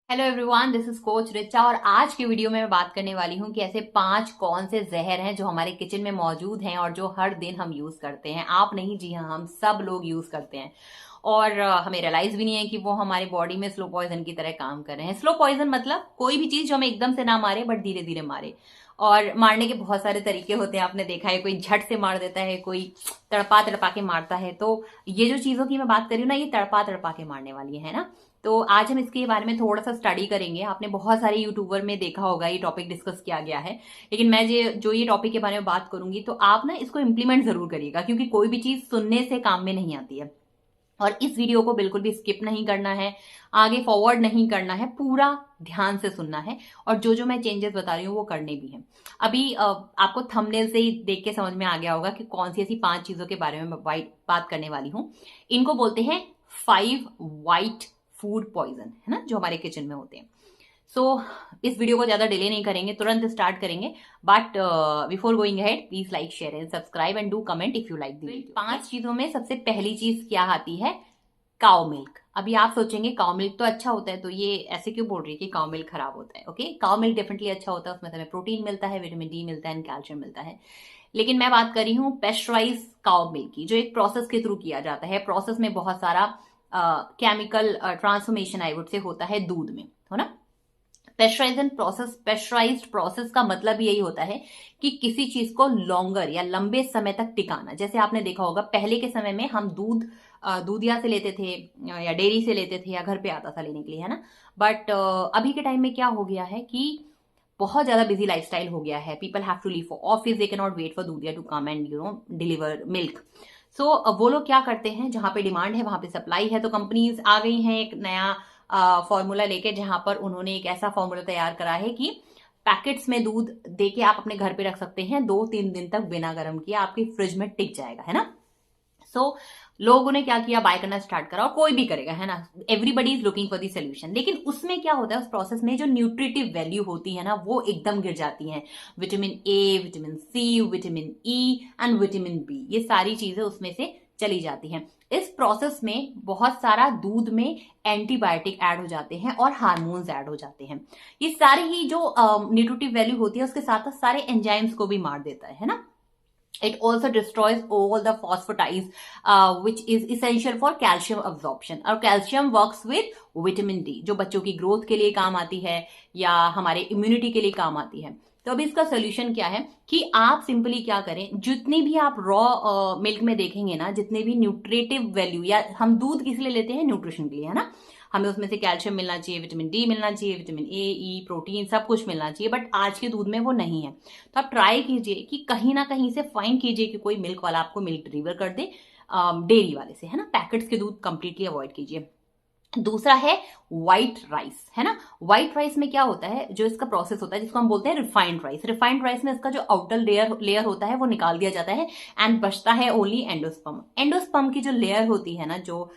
Hello everyone, this is coach Richa और आज की वीडियो में मैं बात करने वाली हूँ कि ऐसे 5 कौन से जहर हैं जो हमारे किचन में मौजूद हैं और जो हर दिन हम यूज करते हैं। आप नहीं, जी हाँ, हम सब लोग यूज करते हैं और हमें रियलाइज भी नहीं है कि वो हमारे बॉडी में स्लो पॉइजन की तरह काम कर रहे हैं। स्लो पॉइजन मतलब कोई भी चीज जो हमें एकदम से ना मारे बट धीरे धीरे मारे। और मारने के बहुत सारे तरीके होते हैं, आपने देखा है, कोई झट से मार देता है, कोई तड़पा तड़पा के मारता है। तो ये जो चीजों की मैं बात कर रही हूँ ना, ये तड़पा तड़पा के मारने वाली है ना। तो आज हम इसके बारे में थोड़ा सा स्टडी करेंगे। आपने बहुत सारे यूट्यूबर में देखा होगा, ये टॉपिक डिस्कस किया गया है, लेकिन मैं जो ये टॉपिक के बारे में बात करूंगी तो आप ना इसको इम्प्लीमेंट जरूर करिएगा, क्योंकि कोई भी चीज सुनने से काम में नहीं आती है। और इस वीडियो को बिल्कुल भी स्किप नहीं करना है, आगे फॉरवर्ड नहीं करना है, पूरा ध्यान से सुनना है। और जो जो मैं चेंजेस बता रही हूँ वो करने भी हैं। अभी आपको थंबनेल से ही देख के समझ में आ गया होगा कि कौन सी ऐसी 5 चीजों के बारे में मैं बात करने वाली हूँ। इनको बोलते हैं 5 वाइट फूड पॉइजन, है ना, जो हमारे किचन में होते हैं। सो इस वीडियो को ज्यादा डिले नहीं करेंगे, तुरंत स्टार्ट करेंगे। But before going ahead, please like, share and subscribe and do comment if you like the video. 5 चीजों में सबसे पहली चीज क्या आती है? Cow milk. अभी आप सोचेंगे काउ मिल्क तो अच्छा होता है, तो ये ऐसे क्यों बोल रही है कि काउ मिल्क खराब होता है? ओके, काउ मिल्क डेफिनेटली अच्छा होता है, उसमें हमें प्रोटीन मिलता है, विटामिन डी मिलता है एंड कैल्शियम मिलता है। लेकिन मैं बात कर रही हूँ पेस्चराइज काउ मिल्क की, जो एक प्रोसेस के थ्रू किया जाता है। प्रोसेस में बहुत सारा chemical transformation I would say होता है दूध में, हो ना। पेस्चराइज्ड प्रोसेस का मतलब यही होता है कि किसी चीज को लॉन्गर या लंबे समय तक टिकाना। जैसे आपने देखा होगा, पहले के समय में हम दूधिया से लेते थे या डेयरी से लेते थे या घर पे आता था लेने के लिए, है ना। बट अभी के टाइम में क्या हो गया है कि बहुत ज्यादा बिजी लाइफस्टाइल हो गया है। People have to leave for office, they can not wait for दूधिया to come and deliver milk. So वो लोग क्या करते हैं, जहां पे डिमांड है वहां पे सप्लाई है, तो कंपनीज आ गई हैं एक नया फॉर्मूला लेके, जहां पर उन्होंने एक ऐसा फॉर्मूला तैयार करा है कि पैकेट्स में दूध देके आप अपने घर पे रख सकते हैं, 2-3 दिन तक बिना गर्म किए आपकी फ्रिज में टिक जाएगा, है ना। सो लोगों ने क्या किया, बाय करना स्टार्ट करा, और कोई भी करेगा, है ना। Everybody is looking for the solution. लेकिन उसमें क्या होता है, उस प्रोसेस में जो न्यूट्रिटिव वैल्यू होती है ना, वो एकदम गिर जाती है। Vitamin A, vitamin C, vitamin E and vitamin B, ये सारी चीजें उसमें से चली जाती हैं। इस प्रोसेस में बहुत सारा दूध में एंटीबायोटिक ऐड हो जाते हैं और हार्मोन्स ऐड हो जाते हैं। ये सारे ही जो न्यूट्रिटिव वैल्यू होती है उसके साथ साथ सारे एंजाइम्स को भी मार देता है ना। It also destroys all the phosphatides, which is essential for calcium absorption. और calcium works with vitamin D, जो बच्चों की ग्रोथ के लिए काम आती है या हमारे इम्यूनिटी के लिए काम आती है। तो अभी इसका सोल्यूशन क्या है कि आप सिंपली क्या करें, जितनी भी आप रॉ मिल्क में देखेंगे ना, जितने भी न्यूट्रिटिव वैल्यू, या हम दूध किस लिए लेते हैं, न्यूट्रिशन के लिए, है ना। हमें उसमें से कैल्शियम मिलना चाहिए, विटामिन डी मिलना चाहिए, विटामिन ए, ई, प्रोटीन, सब कुछ मिलना चाहिए। बट आज के दूध में वो नहीं है। तो आप ट्राई कीजिए कि कहीं ना कहीं से फाइंड कीजिए कि कोई मिल्क वाला आपको मिल्क डिलीवर कर दे, डेयरी वाले से, है ना। पैकेट्स के दूध कंप्लीटली अवॉइड कीजिए। दूसरा है व्हाइट राइस, है ना। व्हाइट राइस में क्या होता है, जो इसका प्रोसेस होता है, जिसको हम बोलते हैं रिफाइंड राइस। रिफाइंड राइस में इसका जो आउटर लेयर होता है वो निकाल दिया जाता है एंड बचता है ओनली एंडोस्पर्म। एंडोस्पर्म की जो लेयर होती है ना, जो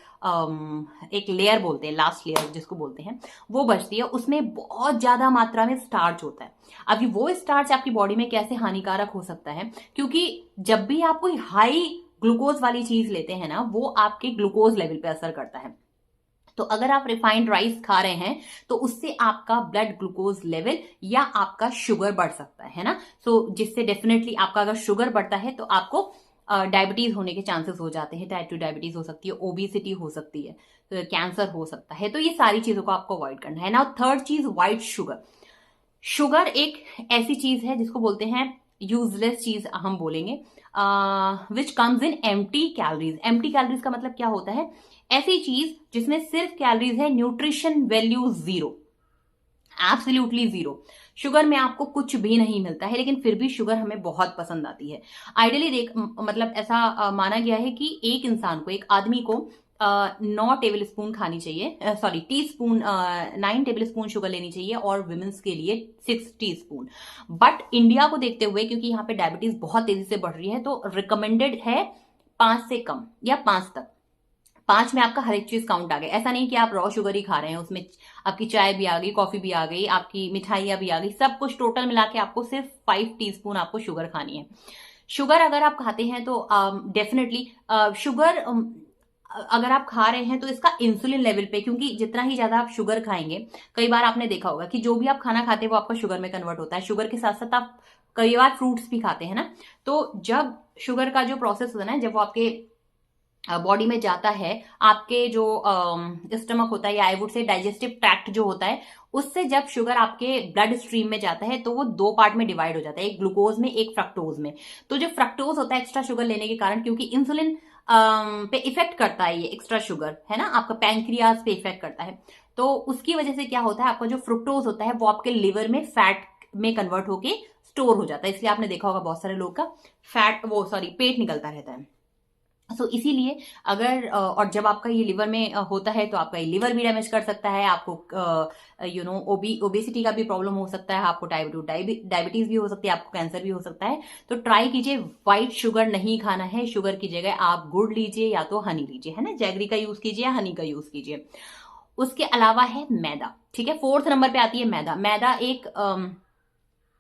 एक लेयर बोलते हैं, लास्ट लेयर जिसको बोलते हैं, वो बचती है। उसमें बहुत ज्यादा मात्रा में स्टार्च होता है। अभी वो स्टार्च आपकी बॉडी में कैसे हानिकारक हो सकता है, क्योंकि जब भी आप कोई हाई ग्लूकोज वाली चीज लेते हैं ना, वो आपके ग्लूकोज लेवल पे असर करता है। तो अगर आप रिफाइंड राइस खा रहे हैं तो उससे आपका ब्लड ग्लूकोज लेवल या आपका शुगर बढ़ सकता है ना। सो जिससे डेफिनेटली आपका अगर शुगर बढ़ता है तो आपको डायबिटीज होने के चांसेस हो जाते हैं। टाइप 2 डायबिटीज हो सकती है, ओबेसिटी हो सकती है, तो कैंसर हो सकता है। तो ये सारी चीजों को आपको अवॉइड करना है ना। थर्ड चीज, व्हाइट शुगर। शुगर एक ऐसी चीज है जिसको बोलते हैं यूजलेस चीज, हम बोलेंगे, which comes in empty calories. Empty calories का मतलब क्या होता है, ऐसी चीज जिसमें सिर्फ कैलोरीज है, nutrition value zero, absolutely zero. Sugar में आपको कुछ भी नहीं मिलता है, लेकिन फिर भी शुगर हमें बहुत पसंद आती है। आइडियली मतलब ऐसा माना गया है कि एक इंसान को, एक आदमी को 9 टेबल स्पून खानी चाहिए, sorry tea spoon, 9 table spoon sugar लेनी चाहिए, और विमेन्स के लिए 6 टीस्पून। बट इंडिया को देखते हुए, क्योंकि यहाँ पे डायबिटीज बहुत तेजी से बढ़ रही है, तो रिकमेंडेड है 5 से कम या 5 तक। 5 में आपका हर एक चीज काउंट आ गया। ऐसा नहीं कि आप रॉ शुगर ही खा रहे हैं, उसमें आपकी चाय भी आ गई, कॉफी भी आ गई, आपकी मिठाइयां भी आ गई, सब कुछ टोटल मिला के आपको सिर्फ 5 टीस्पून आपको शुगर खानी है। शुगर अगर आप खाते हैं तो डेफिनेटली शुगर अगर आप खा रहे हैं तो इसका इंसुलिन लेवल पे, क्योंकि जितना ही ज्यादा आप शुगर खाएंगे, कई बार आपने देखा होगा कि जो भी आप खाना खाते हैं वो आपका शुगर में कन्वर्ट होता है। शुगर के साथ साथ आप कई बार फ्रूट्स भी खाते हैं ना, तो जब शुगर का जो प्रोसेस होता है ना, जब वो आपके बॉडी में जाता है, आपके जो स्टमक होता है या I would say digestive tract जो होता है, उससे जब शुगर आपके ब्लड स्ट्रीम में जाता है तो वो दो पार्ट में डिवाइड हो जाता है, एक ग्लूकोज में एक फ्रक्टोज में। तो जो फ्रक्टोज होता है एक्स्ट्रा शुगर लेने के कारण, क्योंकि इंसुलिन पे इफेक्ट करता है ये एक्स्ट्रा शुगर, है ना, आपका पैंक्रियाज पे इफेक्ट करता है, तो उसकी वजह से क्या होता है, आपका जो फ्रुक्टोज होता है वो आपके लिवर में फैट में कन्वर्ट होके स्टोर हो जाता है। इसलिए आपने देखा होगा बहुत सारे लोग का फैट वो सॉरी पेट निकलता रहता है। सो इसीलिए अगर और जब आपका ये लिवर में होता है तो आपका ये लिवर भी डैमेज कर सकता है, आपको ओबेसिटी का भी प्रॉब्लम हो सकता है, आपको डायबिटीज भी हो सकती है, आपको कैंसर भी हो सकता है। तो ट्राई कीजिए, व्हाइट शुगर नहीं खाना है, शुगर की जगह आप गुड़ लीजिए या तो हनी लीजिए, है ना, जैगरी का यूज कीजिए या हनी का यूज कीजिए। उसके अलावा है मैदा, ठीक है, फोर्थ नंबर पे आती है मैदा। मैदा एक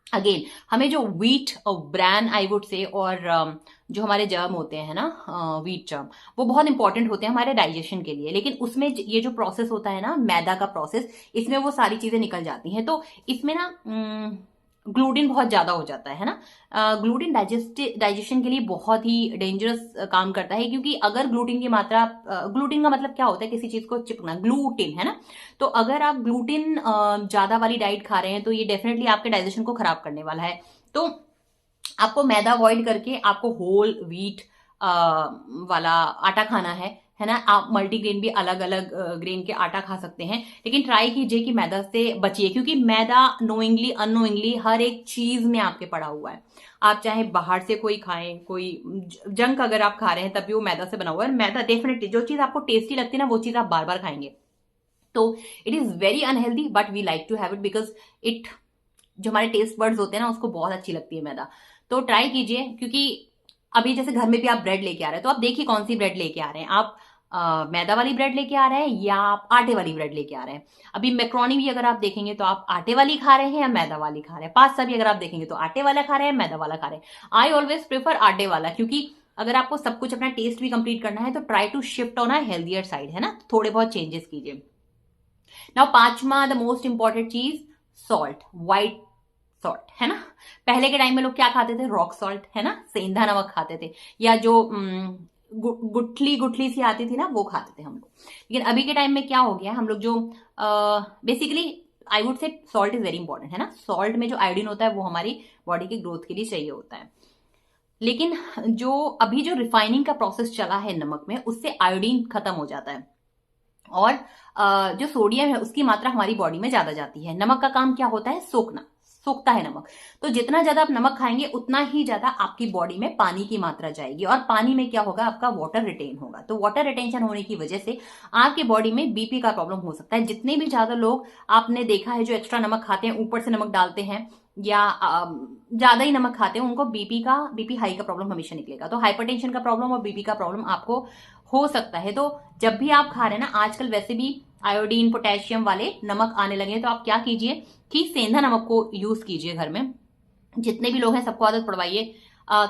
अगेन हमें जो व्हीट और ब्रैन आई वुड से और जो हमारे जर्म होते हैं ना, व्हीट जर्म, वो बहुत इंपॉर्टेंट होते हैं हमारे डाइजेशन के लिए, लेकिन उसमें ये जो प्रोसेस होता है ना मैदा का प्रोसेस, इसमें वो सारी चीजें निकल जाती हैं, तो इसमें ना ग्लूटिन बहुत ज्यादा हो जाता है ना। ग्लूटिन डाइजेशन के लिए बहुत ही डेंजरस काम करता है, क्योंकि अगर ग्लूटिन की मात्रा, ग्लूटिन का मतलब क्या होता है, किसी चीज को चिपकना, ग्लूटिन, है ना, तो अगर आप ग्लूटिन ज्यादा वाली डाइट खा रहे हैं तो ये डेफिनेटली आपके डाइजेशन को खराब करने वाला है। तो आपको मैदा अवॉइड करके आपको होल व्हीट वाला आटा खाना है ना। आप मल्टीग्रेन भी अलग अलग ग्रेन के आटा खा सकते हैं, लेकिन ट्राई कीजिए कि मैदा से बचिए, क्योंकि मैदा नोइंगली अननोइंगली हर एक चीज में आपके पड़ा हुआ है। आप चाहे बाहर से कोई खाएं, कोई जंक अगर आप खा रहे हैं तब भी वो मैदा से बना हुआ है। मैदा डेफिनेटली जो चीज आपको टेस्टी लगती है ना वो चीज आप बार बार खाएंगे, तो it is very unhealthy, but we like to have it because it, जो हमारे टेस्ट बर्ड्स होते हैं ना उसको बहुत अच्छी लगती है मैदा। तो ट्राई कीजिए, क्योंकि अभी जैसे घर में भी आप ब्रेड लेके आ रहे हैं तो आप देखिए कौन सी ब्रेड लेके आ रहे हैं, आप मैदा वाली ब्रेड लेके आ रहे हैं या आप आटे वाली ब्रेड लेके आ रहे हैं। अभी मैक्रोनी भी अगर आप देखेंगे तो आप आटे वाली खा रहे हैं या मैदा वाली खा रहे हैं। पास्ता भी अगर आप देखेंगे तो आटे वाला खा रहे हैं, मैदा वाला खा रहे हैं। आई ऑलवेज प्रेफर आटे वाला, क्योंकि अगर आपको सब कुछ अपना टेस्ट भी कंप्लीट करना है तो try to shift on a healthier side, है ना, थोड़े बहुत चेंजेस कीजिए। नाउ पांचवा द मोस्ट इंपॉर्टेंट चीज, सॉल्ट, व्हाइट सॉल्ट, है ना। पहले के टाइम में लोग क्या खाते थे, रॉक सॉल्ट, है ना, सेंधा नमक खाते थे, या जो गुठली गुठली सी आती थी ना वो खाते थे हम लोग। लेकिन अभी के टाइम में क्या हो गया, हम लोग जो basically I would say salt is very important, है ना। सॉल्ट में जो आयोडीन होता है वो हमारी बॉडी की ग्रोथ के लिए चाहिए होता है, लेकिन जो अभी जो रिफाइनिंग का प्रोसेस चला है नमक में, उससे आयोडीन खत्म हो जाता है और जो सोडियम है उसकी मात्रा हमारी बॉडी में ज्यादा जाती है। नमक का काम क्या होता है, सोखना, सोखता है नमक। तो जितना ज्यादा आप नमक खाएंगे उतना ही ज्यादा आपकी बॉडी में पानी की मात्रा जाएगी, और पानी में क्या होगा, आपका वाटर रिटेन होगा। तो वाटर रिटेंशन होने की वजह से आपकी बॉडी में बीपी का प्रॉब्लम हो सकता है। जितने भी ज्यादा लोग आपने देखा है जो एक्स्ट्रा नमक खाते हैं, ऊपर से नमक डालते हैं या ज्यादा ही नमक खाते हैं, उनको बीपी हाई का प्रॉब्लम हमेशा निकलेगा। तो हाइपरटेंशन का प्रॉब्लम और बीपी का प्रॉब्लम आपको हो सकता है। तो जब भी आप खा रहे हैं ना, आजकल वैसे भी आयोडीन पोटेशियम वाले नमक आने लगे हैं, तो आप क्या कीजिए कि सेंधा नमक को यूज कीजिए घर में। जितने भी लोग हैं सबको आदत पड़वाइए।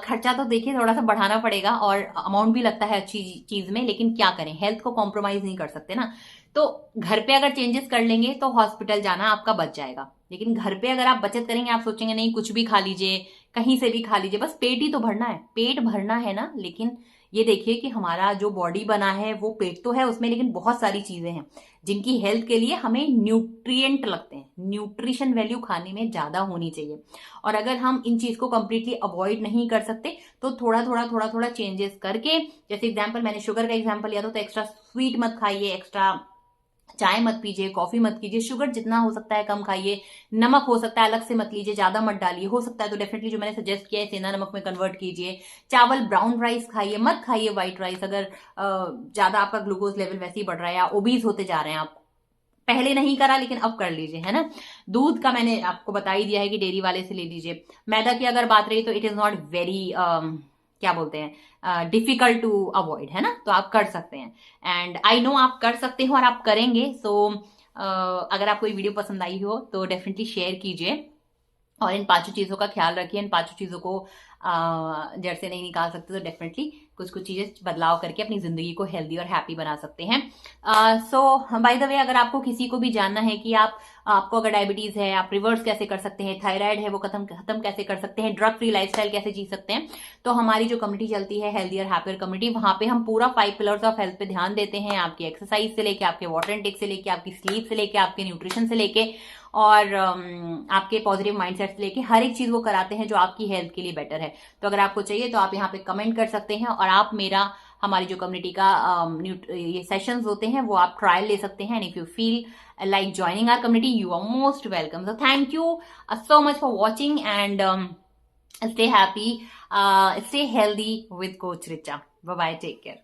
खर्चा तो देखिए थोड़ा सा बढ़ाना पड़ेगा और अमाउंट भी लगता है अच्छी चीज में, लेकिन क्या करें, हेल्थ को कॉम्प्रोमाइज नहीं कर सकते ना। तो घर पे अगर चेंजेस कर लेंगे तो हॉस्पिटल जाना आपका बच जाएगा, लेकिन घर पे अगर आप बचत करेंगे, आप सोचेंगे नहीं कुछ भी खा लीजिए, कहीं से भी खा लीजिए, बस पेट ही तो भरना है, पेट भरना है ना। लेकिन ये देखिए कि हमारा जो बॉडी बना है वो पेट तो है उसमें, लेकिन बहुत सारी चीजें हैं जिनकी हेल्थ के लिए हमें न्यूट्रिएंट लगते हैं। न्यूट्रिशन वैल्यू खाने में ज्यादा होनी चाहिए, और अगर हम इन चीज को कंप्लीटली अवॉइड नहीं कर सकते तो थोड़ा थोड़ा चेंजेस करके, जैसे एग्जांपल मैंने शुगर का एग्जांपल लिया था, तो एक्स्ट्रा स्वीट मत खाइए, एक्स्ट्रा चाय मत पीजिए, कॉफी मत कीजिए, शुगर जितना हो सकता है कम खाइए, नमक हो सकता है अलग से मत लीजिए, ज्यादा मत डालिए, हो सकता है तो डेफिनेटली जो मैंने सजेस्ट किया है सेंधा नमक में कन्वर्ट कीजिए। चावल ब्राउन राइस खाइए, मत खाइए व्हाइट राइस, अगर ज्यादा आपका ग्लूकोज लेवल वैसे ही बढ़ रहा है या ओबीज होते जा रहे हैं आप। पहले नहीं करा लेकिन अब कर लीजिए, है ना। दूध का मैंने आपको बता ही दिया है कि डेयरी वाले से ले लीजिए। मैदा की अगर बात रही तो इट इज नॉट वेरी क्या बोलते हैं, डिफिकल्ट टू अवॉइड, है ना, तो आप कर सकते हैं। एंड आई नो आप कर सकते हो और आप करेंगे। सो अगर आपको ये वीडियो पसंद आई हो तो डेफिनेटली शेयर कीजिए, और इन पांचों चीजों का ख्याल रखिए। इन पांचों चीजों को जड़ से नहीं निकाल सकते तो डेफिनेटली कुछ कुछ चीजें बदलाव करके अपनी जिंदगी को हेल्दी और हैप्पी बना सकते हैं। सो बाय द वे, अगर आपको किसी को भी जानना है कि आपको अगर डायबिटीज है, आप रिवर्स कैसे कर सकते हैं, थायराइड है वो खत्म कैसे कर सकते हैं, ड्रग फ्री लाइफस्टाइल कैसे जी सकते हैं, तो हमारी जो कम्युनिटी चलती है हेल्दी और हैप्पियर कम्युनिटी, वहां पे हम पूरा 5 पिलर्स ऑफ हेल्थ पे ध्यान देते हैं। आपकी एक्सरसाइज से लेके, आपके वाटर इनटेक से लेके, आपकी स्लीप से लेके, आपके न्यूट्रिशन से लेके और आपके पॉजिटिव माइंडसेट से लेके हर एक चीज वो कराते हैं जो आपकी हेल्थ के लिए बेटर है। तो अगर आपको चाहिए तो आप यहाँ पे कमेंट कर सकते हैं और आप हमारी जो कम्युनिटी का ये सेशंस होते हैं वो आप ट्रायल ले सकते हैं। And if you feel like joining our community, you are most welcome. So thank you so much for watching and stay happy, stay healthy with Coach Richa. Bye bye, take care.